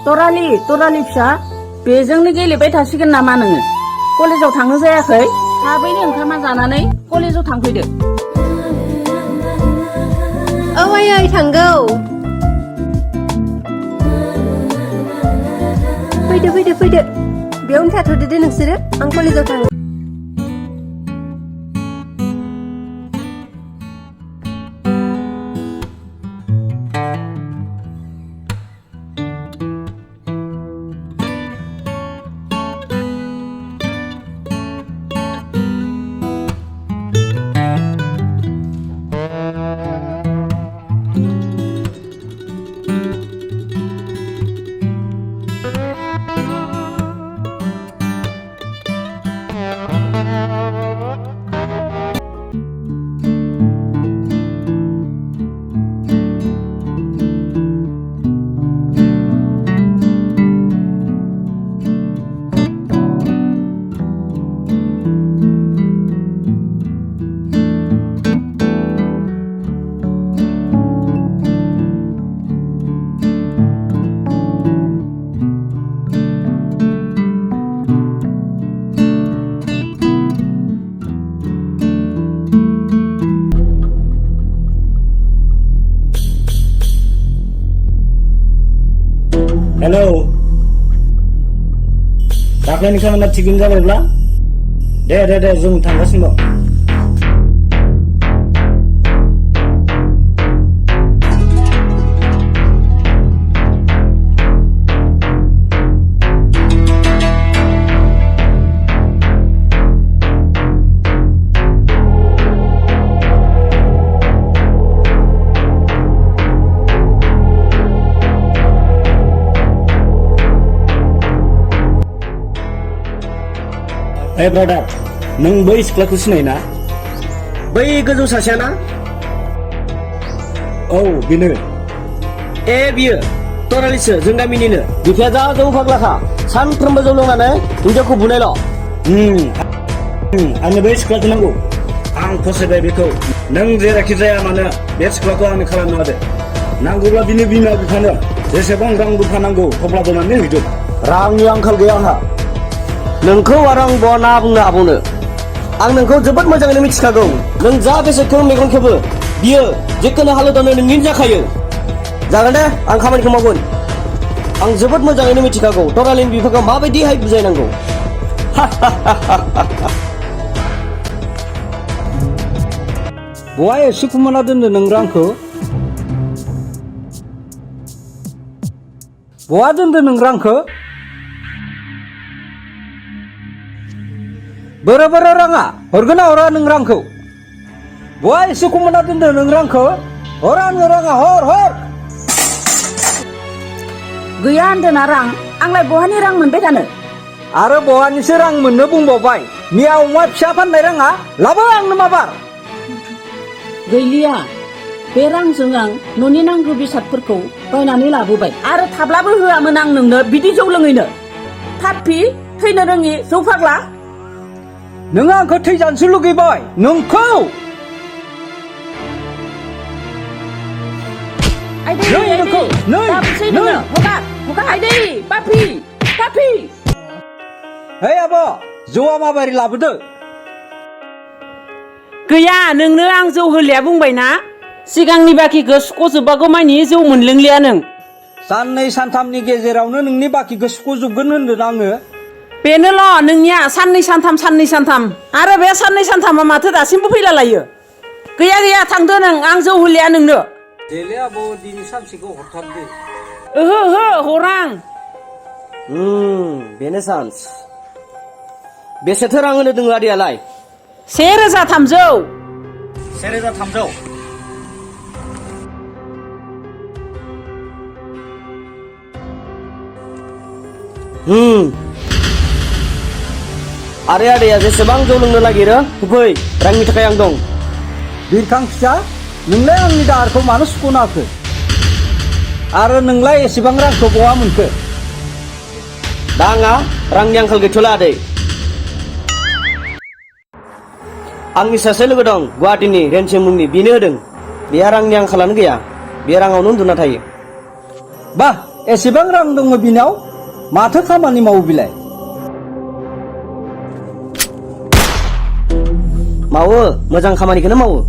तरालि फिसा बेजोंनो गेलेबाय थासिगोन नामा नोङो? कलेजाव थांनो जायाखै? थाबैनो ओंखामा जानानै कलेजाव थांफैदो। औ आयै थांगौ। फैदो बेयावनो थाथ'दो दे नोंसोरो, आं कलेजाव थाङो। हेलौ दाख्लैनि खामानिया थिगैनो जाबायब्ला दे जों थांगासिनो दं। ब्रादार, नों बै सिख्लाखौ सिनायोना? बै गोजौ सासेयाना? औ बेनो। बियो तरालिसो, जों गामिनिनो। बिफाया जा जौ फाग्लाखा, सानफ्रोमबो जौ लोंनानै हिनजावखौ बुनायल'। आंनो बै सिख्लाखौ नांगौ। आं फसायबाय बेखौ। नों जेराखि जाया मानो बे सिख्लाखौ आंनो खालामनो होदो। नांगौब्ला बिनि बिमा बिफानो जेसेबां रां रुफा नांगौ थफ्ला दोननानै हैदो। रांनि आंखाल गैया आंहा। नोंखौ आरो आं बहा ना बुंनो हाबावनो? आं नोंखौ जोबोद मोजाङैनो मिथिखागौ। नों जा बेसादखौ मेगन खेबो बियो जिखुनु हालोदावनो नोंनि जाखायो। जागोन दे, आं खामानिखौ मावगोन। आं जोबोद मोजाङैनो मिथिखागौ तरालिनि बिफाखौ माबायदिहाय बुजायनांगौ। बहा एसे खमायना दोनदो नों रांखौ? बहा दोनदो नों रांखौ? बोरो राङा हरगोन ना हरा नों रांखौ? बहा एसे खमायना दोनदो नों रांखौ? हर आंनो राङा, हर। गैया होनदोंना रां? आंलाय बहानि रां मोनबाय थानो? आरो बहानिसो रां मोननो बुंबावबाय? मिया अमा फिसा फाननाय राङा लाबो आंनो माबार। गैलिया। बे रांजों आं न'नि नांगौ बेसादफोरखौ बायनानै लाबोबाय आरो थाब्लाबो होआमोन आं नोंनो बिदि जौ लोङैनो। थाबफि थैनो रोङि जौ फाग्ला। नों आंखौ थैजानोसो लुगैबाय? नोंखौ आब' जौआ माबारि लाबोदो? गैया, नोंनो आं जौ होलिया बुंबायना। सिगांनि बाखिखौ सुख'जोबबागौ मानि जौ मोनलोंलिया नों। साननै सानथामनि गेजेरावनो नोंनि बाखिखौ सुख'जोबगोन होनदों आङो। बेनोल' नोंनिया साननै सानथाम आरो बे साननै सानथामा माथो दासिमबो फैला लायो। गैया थांदो नों, आं जौ होलिया नोंनो। देले आब' दिनै सानसेखौ हरथारदो। ओहो हरां। बेनो चान्स। बेसेथो रां होनो दोङो आदैयालाय? 1,300। 1,300। आरे आदैया जेसेबां जौ लोंनो नागिरो होफै, रांनि थाखाय आं दं। बिरखां फिसा, नोंलाय आंनि दाहारखौ मानो सुख'नो हाखो? आरो नोंलाय एसेबां रांखौ बहा मोनखो? दा आंहा रांनि आंखाल गैथ'ला आदै। आंनि सासे लोगो दं गुवाहाटीनि, रेनसे मुंनि, बेनो होदों। बेहा रांनि आंखालानो गैया, बे राङावनो उन्दुना थायो। बा एसेबां रां दङ बिनाव माथो खामानि मावो बिलाय मावो मोजां खामानिखौनो मावो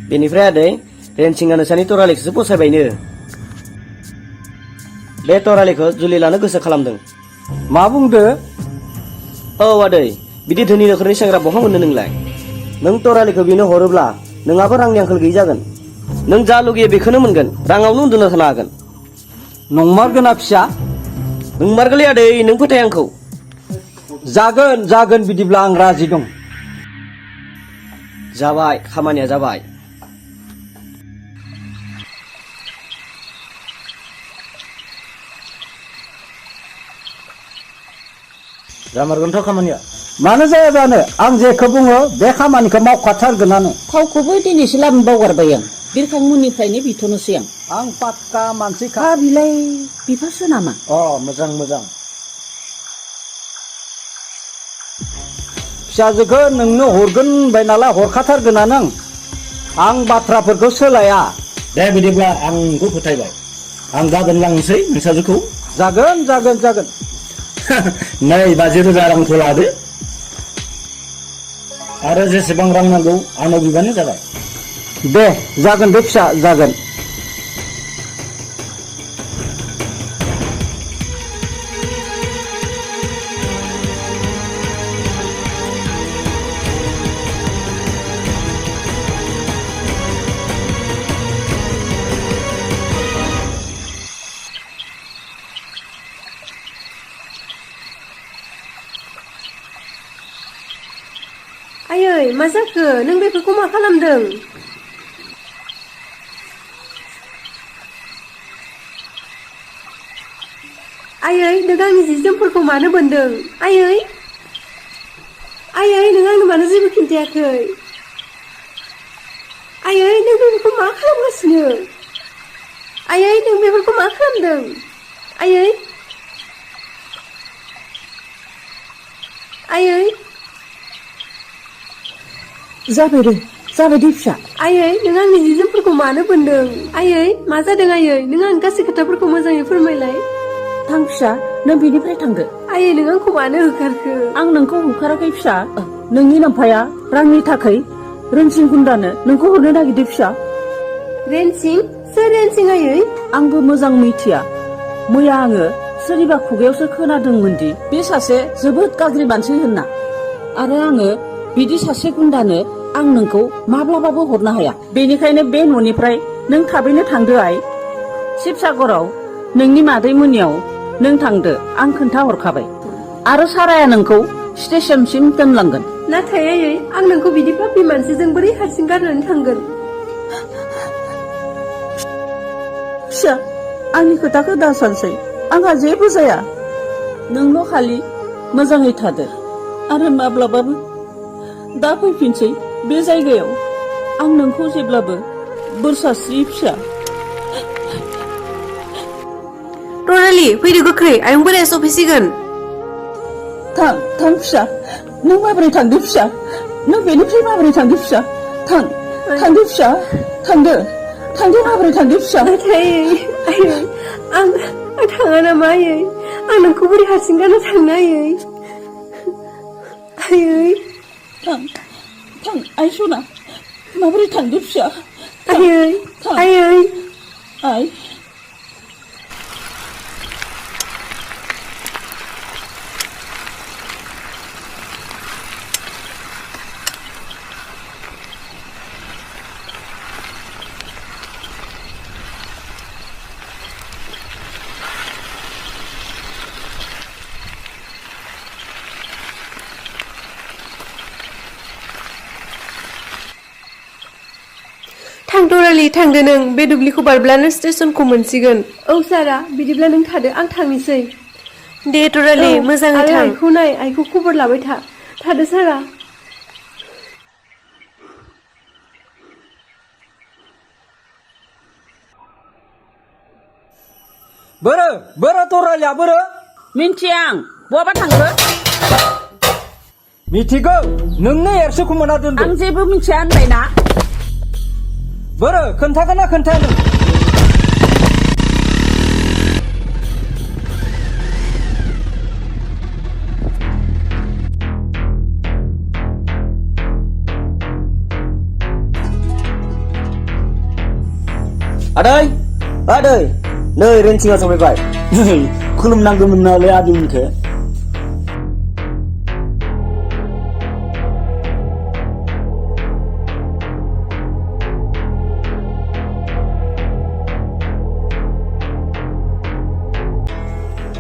बेनिफ्राय आदै रेन्सिंआ नोंसानि तरालिखौसो फसायबायनो बे तरालिखौ जुलि लानो गोसो खालामदों मा बुंदो औ आदै बिदि धोनि नखरनि सेंग्रा बहा मोननो नोंलाय नों तरालिखौ बिनो हरोब्ला नोंहाबो रांनि आंखाल गैयि जागोन नों जा लुगैयो बेखौनो मोनगोन राङावनो उन्दुना थानो हागोन नंमारगोना फिसा नोंमारगोलै आदै नों फोथाय आंखौ जागोन बिदिब्ला आं राजि दं जाबाय खामानिया जाबाय जामारगोनथ' खामानिया मानो जाया जानो आं जेखौ बुङो बे खामानिखौ मावखाथारगोनानो थावखौबो दिनैसो लाबोनो बावगारबाय आं बिरखांमोननिफ्रायनो बिथ'नोसै आं पाक्का मानसिखा बिलाय बिफासो नामा मोजां फिसाजोखौ नोंनो हरगोन होनबाय नालाय हरखाथारगोनानो आं बाथ्राफोरखौ सोलाया दे बिदिब्ला आं नोंखौ फोथायबाय आं गाबोन लांनोसै नोंसाजोखौ जागोन नै 50,000 रांखौ लादो आरो जेसेबां रां नांगौ आंनाव बिबानो जाबाय दे जागोन दे फिसा जागोन आयै मा जाखो नों बेफोरखौ मा खालामदों आयै नों आंनि जि जोमफोरखौ मानो बोनदों आयै नों आंनो मानो जेबो खिन्थायाखै आयै नों बेफोरखौ मा खालामगासिनो आयै नों बेफोरखौ मा खालामदों आयै जाबाय दे फिसा आयै नों आंनि जि जोमफोरखौ मानो बोनदों आयै मा जादों आयै नों आंनि गासै खोथाफोरखौ मोजाङै फोरमायलाय थां फिसा नों बेनिफ्राय थांदो आयै नों आंखौ मानो होखारखो आं नोंखौ होखाराखै फिसा नोंनि नोम्फाया रांनि थाखाय रेन्सिं गुन्दानो नोंखौ हरनो नागिरदो फिसा रेन्सिं सोर रेन्सिं आयै आंबो मोजां मिथिया मैया आङो सोरनिबा खुगायावसो खोनादोंमोनदि बे सासे जोबोद गाज्रि मानसि होनना आरो आङो बिदि सासे गुन्दानो आं नोंखौ माब्लाबाबो हरनो हाया बेनिखायनो बे न'निफ्राय नों थाबैनो थांदो आइ शिबसागराव नोंनि मादै मोननियाव नों थांदो आं खोन्था हरखाबाय आरो साराया नोंखौ स्टेशनसिम दोनलांगोन नाथाय आयै आं नोंखौ बिदि पापि मानसिजों बोरै हारसिं गारनानै थांगोन फिसा आंनि खोथाखौ दा सानसै आंहा जेबो जाया नोंल' खालि मोजाङै थादो आरो माब्लाबाबो दा फैफिनसै बे जायगायाव आं नोंखौ जेब्लाबो बोर सास्रि फिसा रनालि फैदो गोख्रै आयं बोराया सफैसिगोन थां फिसा नों माबोरै थांदो फिसा नों बेनिफ्राय माबोरै थांदो फिसा थांदो फिसा थांदो माबोरै थांदो फिसा नाथाय आयै आं थाङा नामा आयै आं नोंखौ बोरै हारसिं गारना थांनो आयै थां आइ सना माबोरै थांदो फिसा आयै आइ थां रनालि थांदो नों बे दुब्लिखौ बारब्लानो स्टेशनखौ मोनसिगोन औ सारा बिदिब्ला नों थादो आं थांनोसै दे रनालि मोजाङै थां आइखौ नाय आइखौ खबर लाबाय थादो सारा बोरो तरालिया बोरो मिन्थिया आं बहाबा थांगो मिथिगौ नोंनो एरसो खोमाना दोनदो आं जेबो मिथिया होनबायना बोरो खोन्थागोन ना खोन्थाया नों आदै नै रेन्सिंआ सफैबाय खुलुमनांगौमोन नालाय आदैमोनखो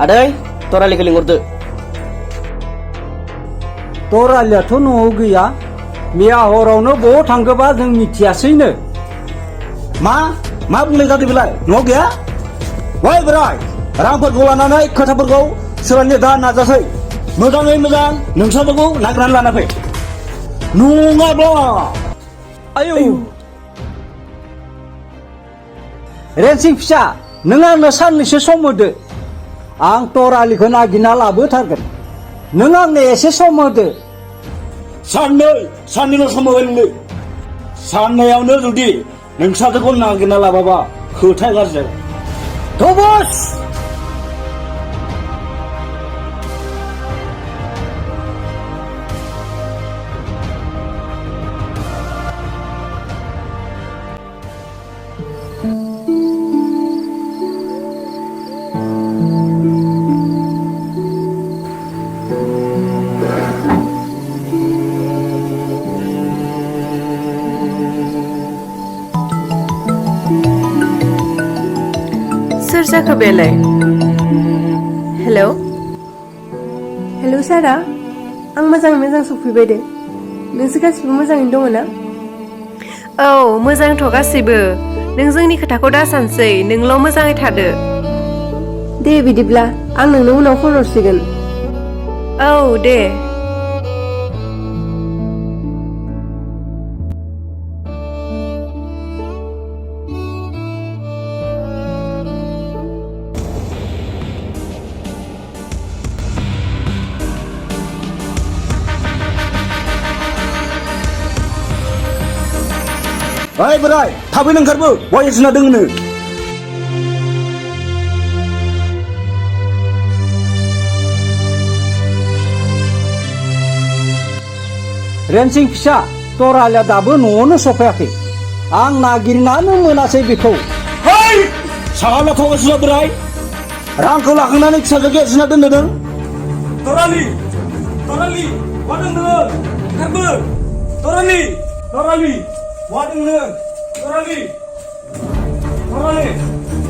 आदै तरालिखौ लिंहरदो तरालियाथ' न'आव गैया मैया हरावनो बहा थांगोबा जों मिथियासैनो मा बुंनाय जादों बेलाय न'आव गैया ओइ बोराय रांफोरखौ लानानै खोथाफोरखौ सोलायनो दा नाजासै मोजाङै मोजां नोंसोरखौ नागिरनानै लाना फै नङाब्ला आयौ रेन्सिं फिसा नों आंनो साननैसो सम होदो आं तरालिखौ नागिरना लाबोथारगोन नों आंनो एसे सम होदो साननैल' सम होबाय नोंनो साननैयावनो जुदि नोंसोरखौ नागिरना लाबाबा खोथाया गाज्रि जागोन थबस सोर जाखो बेलाय हेलौ हेलौ सारा आं मोजाङै मोजां सफैबाय दे नोंसोर गासिबो मोजाङैनो दङ ना औ मोजांथ' गासैबो नों जोंनि खोथाखौ दा सानसै नोंल' मोजाङै थादो दे बिदिब्ला आं नोंनो उनाव फन हरसिगोन औ दे ओइ बोराय थाबैनो ओंखारबो बय सुना दोंनो रेन्सिं फिसा तरालिया दाबो न'आवनो सफैयाखै आं नागिरनानो मोनासै बेखौ ओइ सागाला थगासिना बोराय रांखौ लाखांनानै फिसाजोखौ एरसिना दोनदों नों तरालि मा दोंनो ओंखारबो तरालि मा दोंनो तरालि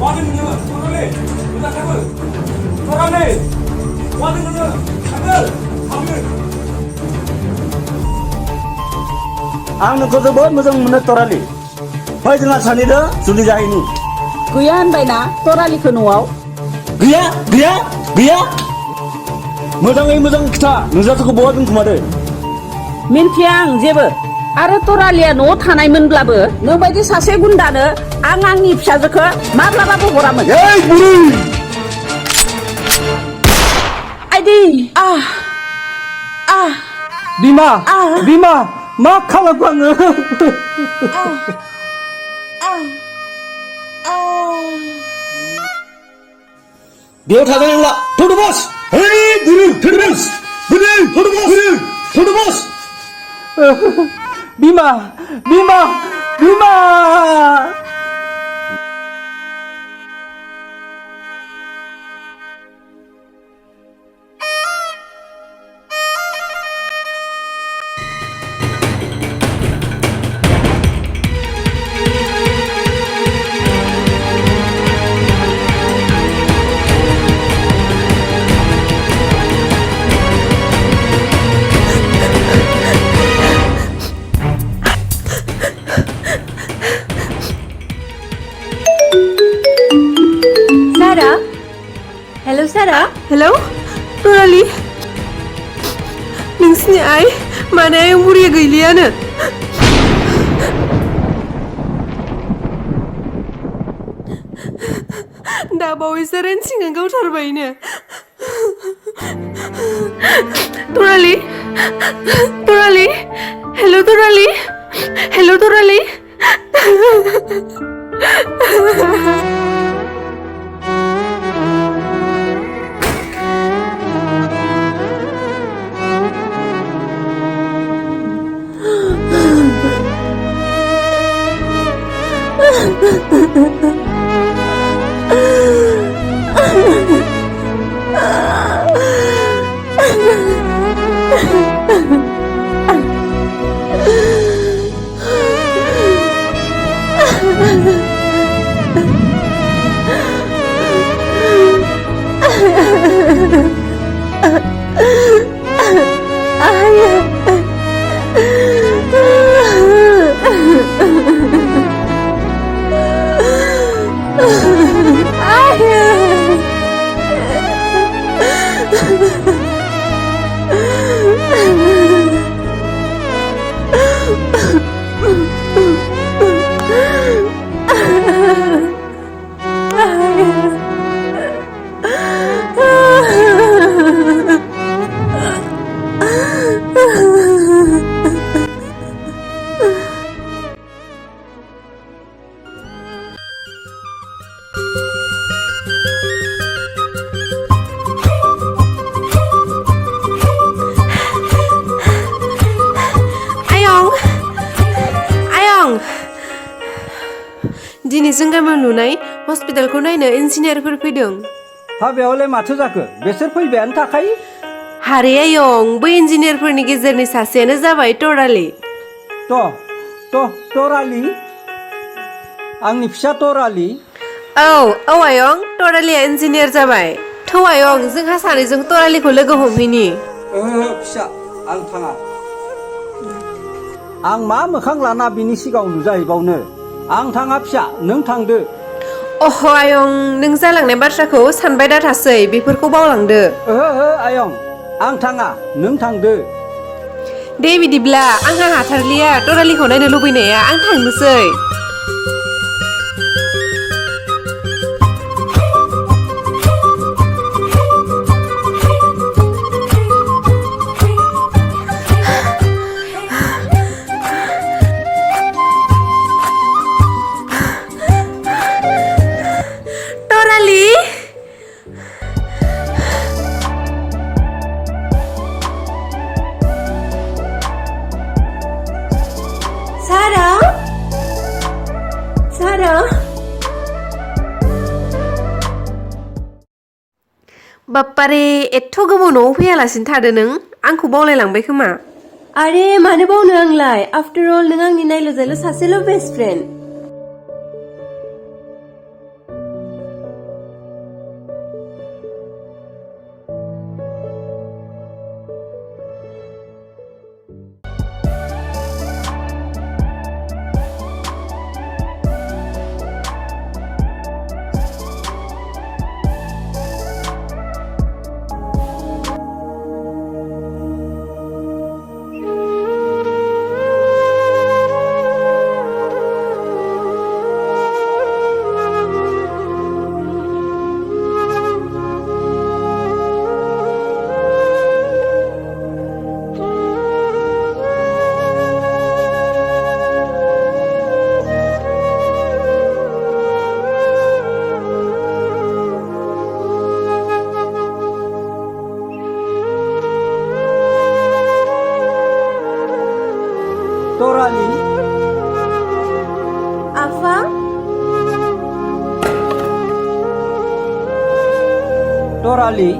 मा दोंनो तरालि ओंखारबो तरालि मा दोंनो थांगो आं नोंखौ जोबोद मोजां मोनो तरालि फै जोंहा सानैजों जुलि जाहैनि गैया होनबायना तरालिखौ न'आव गैया मोजाङै मोजां खिथा नोंजाथखौ बहा दोनखुमादो मिन्थिया आं जेबो आरो तरालिया न'आव थानायमोनब्लाबो नोंबायदि सासे गुन्दानो आं आंनि फिसाजोखौ माब्लाबाबो हरामोन ओइ बुरि आइदै बिमा मा खालामखो आङो बेयाव थाजानाय नंला थौदो बस ओइ बुरि थौदो बस बिमा सारा हेलौ तरालि नोंसिनि आइ माने आयं बुरिया गैलियानो दा बावैसो रेन्सिंआ गावथारबायनो तरालि तराली हेल' तराली हेल' तराली दिनै जों गामियाव लुनाय हस्पिटालखौ नायनो इन्जिनियारफोर फैदों। हाबायावलाय माथो जाखो बेसोर फैबायानो थाखायो। हारे आयं बै इन्जिनियारफोरनि गेजेरनि सासेयानो जाबाय तराली। तराली आंनि फिसा तराली। औ आयं तरालीया इन्जिनियार जाबाय। थौ आयं जोंहा सानैजों तरालीखौ लोगो हमहैनि। फिसा आं थाङा। आं मा मोखां लाना बिनि सिगाङाव नुजाहैबावनो। आं थाङा फिसा नों थांदो। अह आयं नों जालांनाय बाथ्राखौ सानबाय दाथासै बेफोरखौ बावलांदो। आयं आं थाङा नों थांदो। दे बिदिब्ला आंहा हाथारलिया तरालीखौ नायनो लुबैनाया आं थांनोसै। बाप्पारे एथ' गोबाव न'आव फैयालासिनो थादो नों आंखौ बावलायलांबाय खोमा। आरे मानो बावनो आंलाय आफ्टर अल नों आंनि नायल' जायल' सासेल' बेस्ट फ्रेन्ड। तराली आफा तराली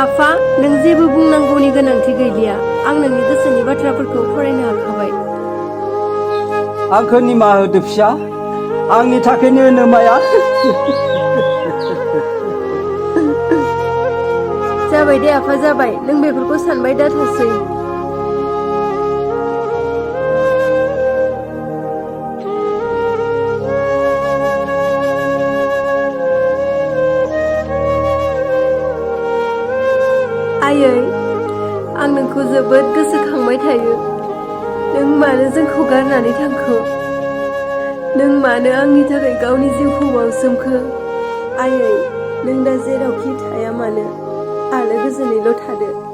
आफा नों जेबो बुंनांगौनि गोनांथि गैलिया आं नोंनि गोसोनि बाथ्राफोरखौ फरायनो हाखाबाय। आंखौ निमाहा होदो फिसा आंनि थाखायनो नोमाया। जाबाय दे आफा जाबाय नों बेफोरखौ सानबाय दाथासै। आयै आं नोंखौ जोबोद गोसोखांबाय थायो। नों मानो जोंखौ गारनानै थांखो? नों मानो आंनि थाखाय गावनि जिउखौ बावसोमखो? आयै नों दा जेरावखि थाया मानो आलो गोजोनैल' थादो।